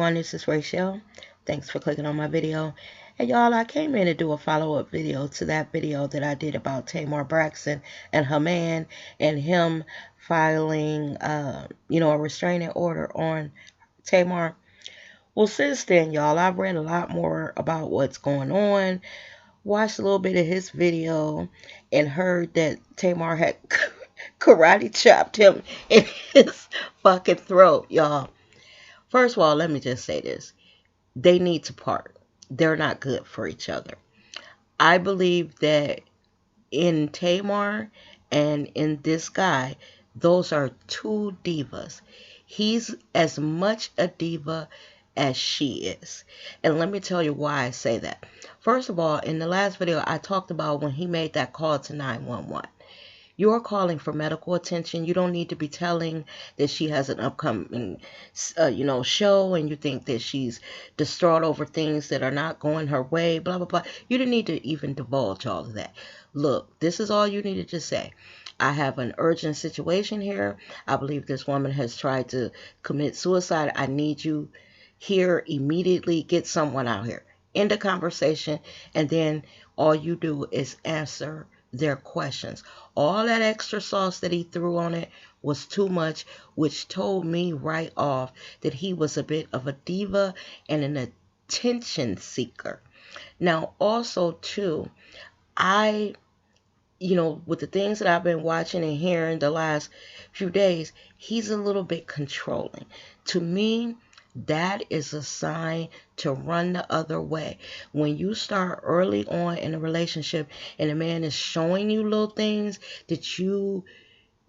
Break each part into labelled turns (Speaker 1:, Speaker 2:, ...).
Speaker 1: everyone, this is Rachel. Thanks for clicking on my video. And y'all, I came in to do a follow-up video to that video that I did about Tamar Braxton and her man and him filing, a restraining order on Tamar. Well, since then, y'all, I've read a lot more about what's going on, watched a little bit of his video, and heard that Tamar had karate chopped him in his fucking throat, y'all. First of all, let me just say this. They need to part. They're not good for each other. I believe that in Tamar and in this guy, those are two divas. He's as much a diva as she is. And let me tell you why I say that. First of all, in the last video, I talked about when he made that call to 911. You're calling for medical attention. You don't need to be telling that she has an upcoming, show, and you think that she's distraught over things that are not going her way, blah, blah, blah. You didn't need to even divulge all of that. Look, this is all you needed to say. I have an urgent situation here. I believe this woman has tried to commit suicide. I need you here immediately. Get someone out here. End the conversation, and then all you do is answer their questions. All that extra sauce that he threw on it was too much, which told me right off that he was a bit of a diva and an attention seeker. Now, also, too, with the things that I've been watching and hearing the last few days, he's a little bit controlling. To me, that is a sign to run the other way. When you start early on in a relationship and a man is showing you little things that you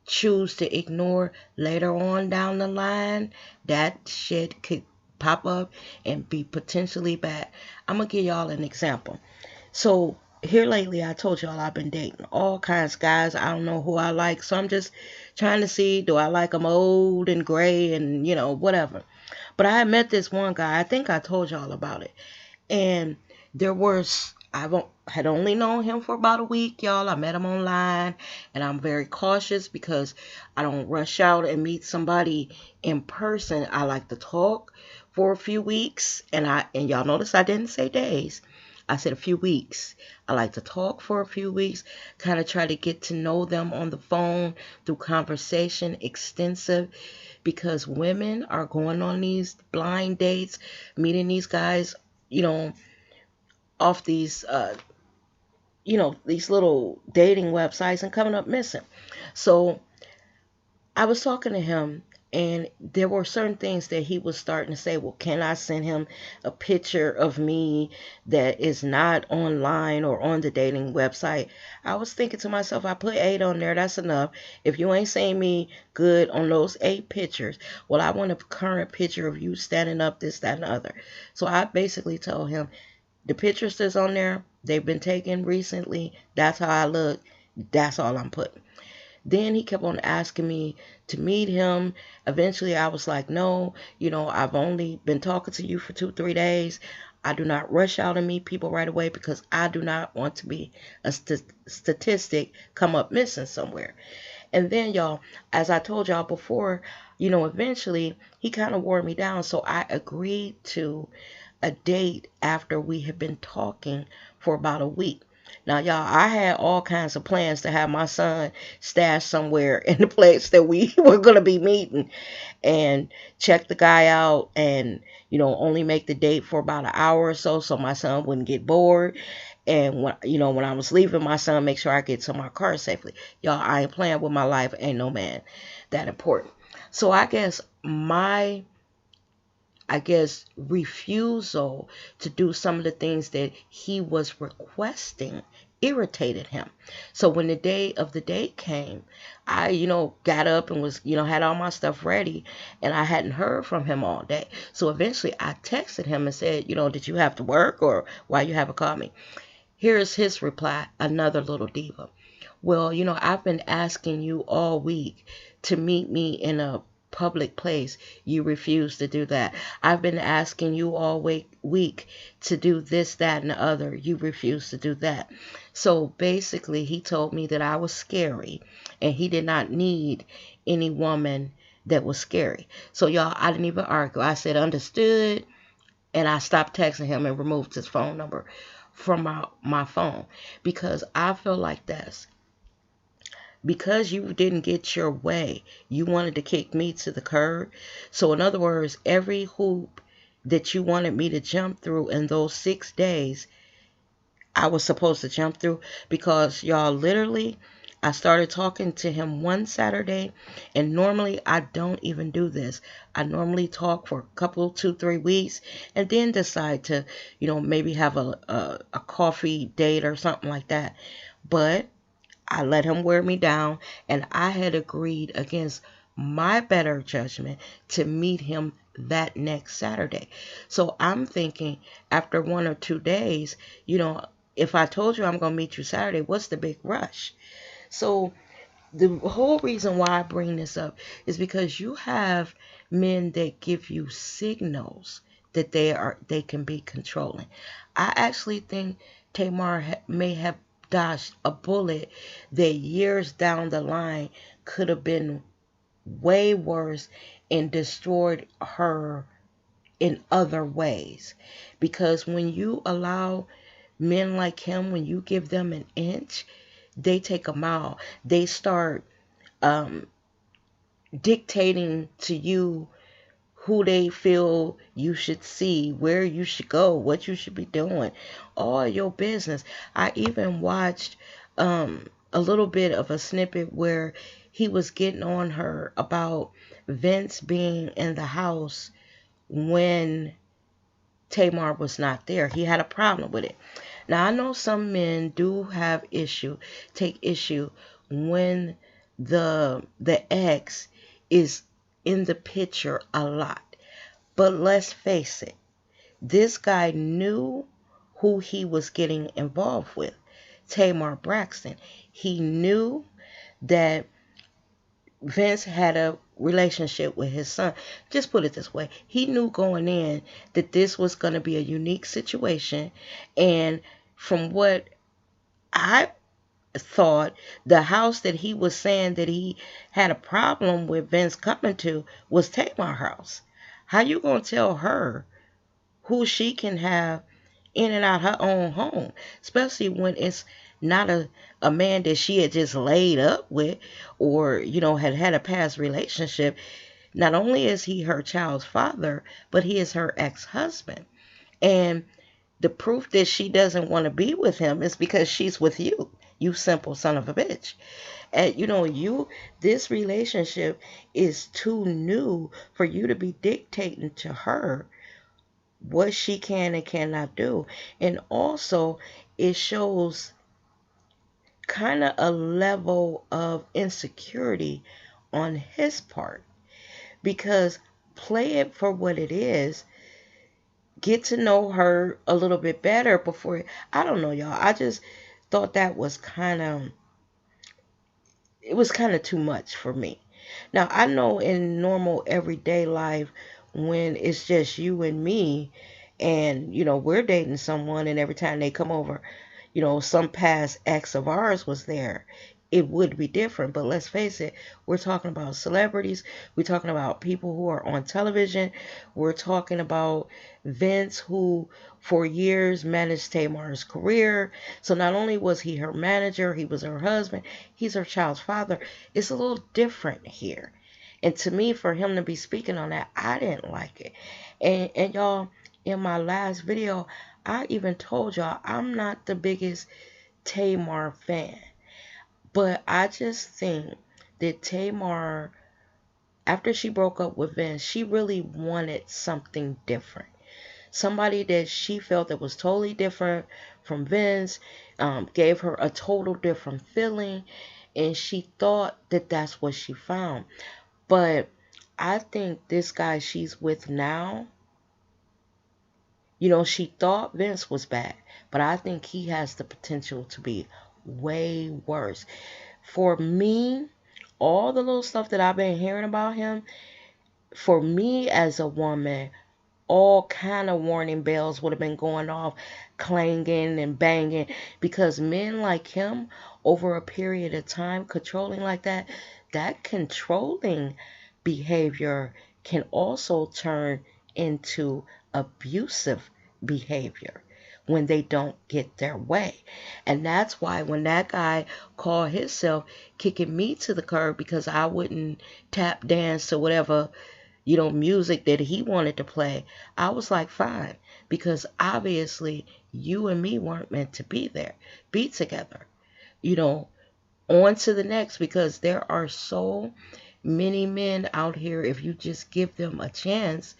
Speaker 1: choose to ignore later on down the line, that shit could pop up and be potentially bad. I'm going to give y'all an example. So here lately, I told y'all I've been dating all kinds of guys. I don't know who I like, so I'm just trying to see, do I like them old and gray and, whatever. But I had met this one guy. I think I told y'all about it. And had only known him for about a week, y'all. I met him online, and I'm very cautious because I don't rush out and meet somebody in person. I like to talk for a few weeks, and y'all notice I didn't say days. I said a few weeks. I like to talk for a few weeks, kind of try to get to know them on the phone through conversation, extensive, because women are going on these blind dates, meeting these guys, off these, these little dating websites and coming up missing. So I was talking to him, and there were certain things that he was starting to say, well, can I send him a picture of me that is not online or on the dating website? I was thinking to myself, I put 8 on there. That's enough. If you ain't saying me good on those 8 pictures, well, I want a current picture of you standing up, this, that, and the other. So I basically told him, the pictures that's on there, they've been taken recently. That's how I look. That's all I'm putting. Then he kept on asking me to meet him. Eventually, I was like, no, I've only been talking to you for 2-3 days. I do not rush out and meet people right away because I do not want to be a statistic come up missing somewhere. And then, y'all, as I told y'all before, eventually he kind of wore me down. So I agreed to a date after we had been talking for about a week. Now, y'all, I had all kinds of plans to have my son stashed somewhere in the place that we were going to be meeting and check the guy out and, only make the date for about an hour or so my son wouldn't get bored. And when I was leaving my son, make sure I get to my car safely. Y'all, I ain't playing with my life. Ain't no man that important. So I guess refusal to do some of the things that he was requesting irritated him. So when the day of the date came, I, got up and was, had all my stuff ready, and I hadn't heard from him all day. So eventually I texted him and said, did you have to work or why you haven't called me? Here's his reply, another little diva. Well, I've been asking you all week to meet me in a public place. You refuse to do that. I've been asking you all week to do this, that, and the other. You refuse to do that. So basically, he told me that I was scary and he did not need any woman that was scary. So y'all, I didn't even argue. I said understood, and I stopped texting him and removed his phone number from my phone, because I feel like that's because you didn't get your way. You wanted to kick me to the curb. So in other words, every hoop that you wanted me to jump through in those 6 days, I was supposed to jump through, because y'all, literally, I started talking to him one Saturday, and normally I don't even do this. I normally talk for a couple, 2, 3 weeks, and then decide to, maybe have a coffee date or something like that. But I let him wear me down, and I had agreed against my better judgment to meet him that next Saturday. So I'm thinking, after 1 or 2 days, if I told you I'm going to meet you Saturday, what's the big rush? So the whole reason why I bring this up is because you have men that give you signals that they can be controlling. I actually think Tamar may have dodged a bullet that years down the line could have been way worse and destroyed her in other ways. Because when you allow men like him, when you give them an inch, they take a mile. They start um, dictating to you who they feel you should see, where you should go, what you should be doing, all your business. I even watched a little bit of a snippet where he was getting on her about Vince being in the house when Tamar was not there. He had a problem with it. Now, I know some men do take issue when the ex is in the picture a lot. But let's face it, this guy knew who he was getting involved with, Tamar Braxton. He knew that Vince had a relationship with his son. Just put it this way. He knew going in that this was going to be a unique situation. And from what I thought, the house that he was saying that he had a problem with Vince coming to was Tamar's house. How you going to tell her who she can have in and out her own home, especially when it's not a man that she had just laid up with, or had a past relationship. Not only is he her child's father, but he is her ex-husband. And the proof that she doesn't want to be with him is because she's with you, you simple son of a bitch. And this relationship is too new for you to be dictating to her what she can and cannot do. And also, it shows kind of a level of insecurity on his part, because play it for what it is. Get to know her a little bit better before. I don't know, y'all. I just thought that was kind of too much for me. Now, I know in normal everyday life, when it's just you and me, and we're dating someone, and every time they come over, some past ex of ours was there, it would be different. But let's face it, we're talking about celebrities, we're talking about people who are on television, we're talking about Vince, who for years managed Tamar's career. So not only was he her manager, he was her husband, he's her child's father. It's a little different here. And to me, for him to be speaking on that, I didn't like it. And y'all, in my last video, I even told y'all I'm not the biggest Tamar fan. But I just think that Tamar, after she broke up with Vince, she really wanted something different. Somebody that she felt that was totally different from Vince, gave her a total different feeling, and she thought that that's what she found. But I think this guy she's with now, she thought Vince was bad, but I think he has the potential to be way worse. For me, all the little stuff that I've been hearing about him, for me as a woman, all kind of warning bells would have been going off, clanging and banging, because men like him, over a period of time, controlling like that controlling behavior can also turn into abusive behavior when they don't get their way. And that's why when that guy called himself kicking me to the curb because I wouldn't tap dance to whatever, music that he wanted to play, I was like, fine, because obviously you and me weren't meant to be together. You know, on to the next, because there are so many men out here, if you just give them a chance,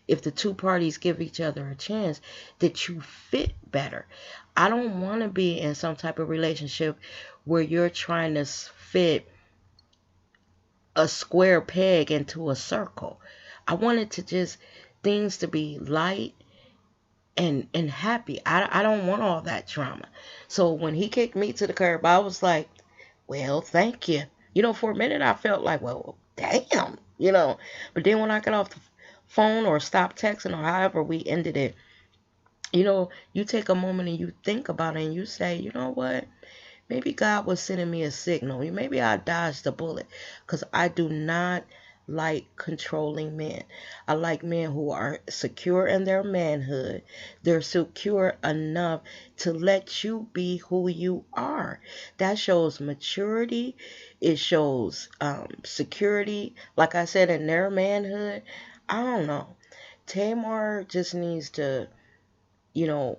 Speaker 1: if the two parties give each other a chance, that you fit better. I don't want to be in some type of relationship where you're trying to fit a square peg into a circle. I wanted to just things to be light and happy. I don't want all that drama. So when he kicked me to the curb, I was like, well, thank you. For a minute I felt like, well, damn, But then when I got off the phone or stopped texting or however we ended it, you take a moment and you think about it and you say, you know what? Maybe God was sending me a signal. Maybe I dodged a bullet, because I do not like controlling men. I like men who are secure in their manhood. They're secure enough to let you be who you are. That shows maturity. It shows security. Like I said, in their manhood. I don't know. Tamar just needs to, you know,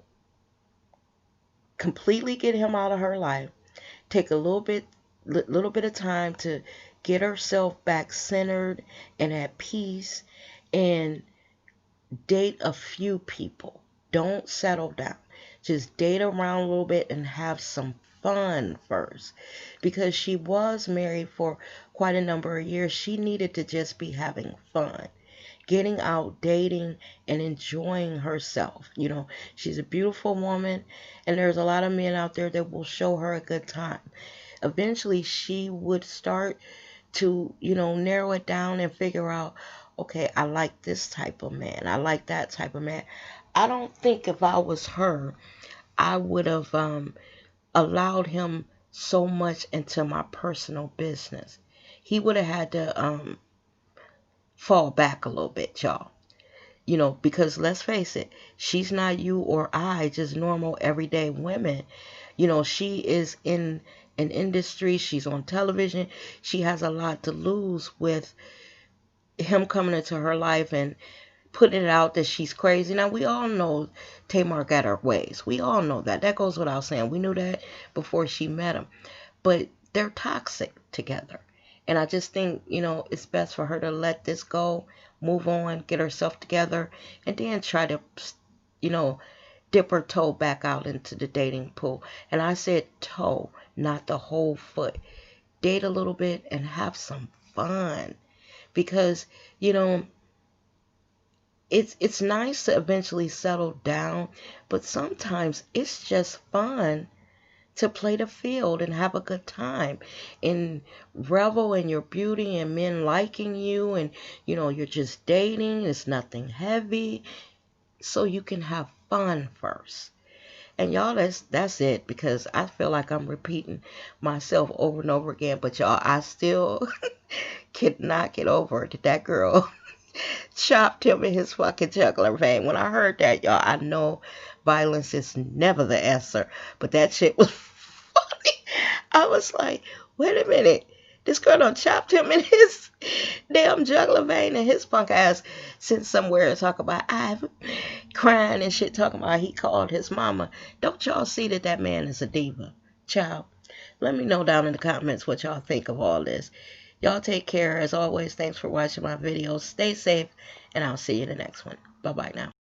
Speaker 1: completely get him out of her life. Take a little bit of time to get herself back centered and at peace, and date a few people. Don't settle down. Just date around a little bit and have some fun first, because she was married for quite a number of years. She needed to just be having fun, getting out, dating, and enjoying herself. She's a beautiful woman, and there's a lot of men out there that will show her a good time. Eventually, she would start to, narrow it down and figure out, okay, I like this type of man. I like that type of man. I don't think if I was her, I would have allowed him so much into my personal business. He would have had to fall back a little bit, y'all. Because let's face it, she's not you or I, just normal everyday women. She is in an industry, she's on television, she has a lot to lose with him coming into her life and putting it out that she's crazy. Now, we all know Tamar got her ways. We all know that. That goes without saying. We knew that before she met him. But they're toxic together. And I just think, it's best for her to let this go, move on, get herself together, and then try to, dip her toe back out into the dating pool. And I said toe, not the whole foot. Date a little bit and have some fun. Because, it's nice to eventually settle down, but sometimes it's just fun to play the field and have a good time and revel in your beauty and men liking you, and you're just dating, it's nothing heavy, so you can have fun first. And y'all, that's it, because I feel like I'm repeating myself over and over again, but y'all, I still cannot get over it that girl chopped him in his fucking jugular vein. When I heard that, y'all, I know violence is never the answer, but that shit was funny. I was like, wait a minute. This girl done chopped him in his damn jugular vein, and his punk ass sent somewhere and talk about I'm crying and shit, talking about he called his mama. Don't y'all see that man is a diva? Child, let me know down in the comments what y'all think of all this. Y'all take care. As always, thanks for watching my videos. Stay safe, and I'll see you in the next one. Bye-bye now.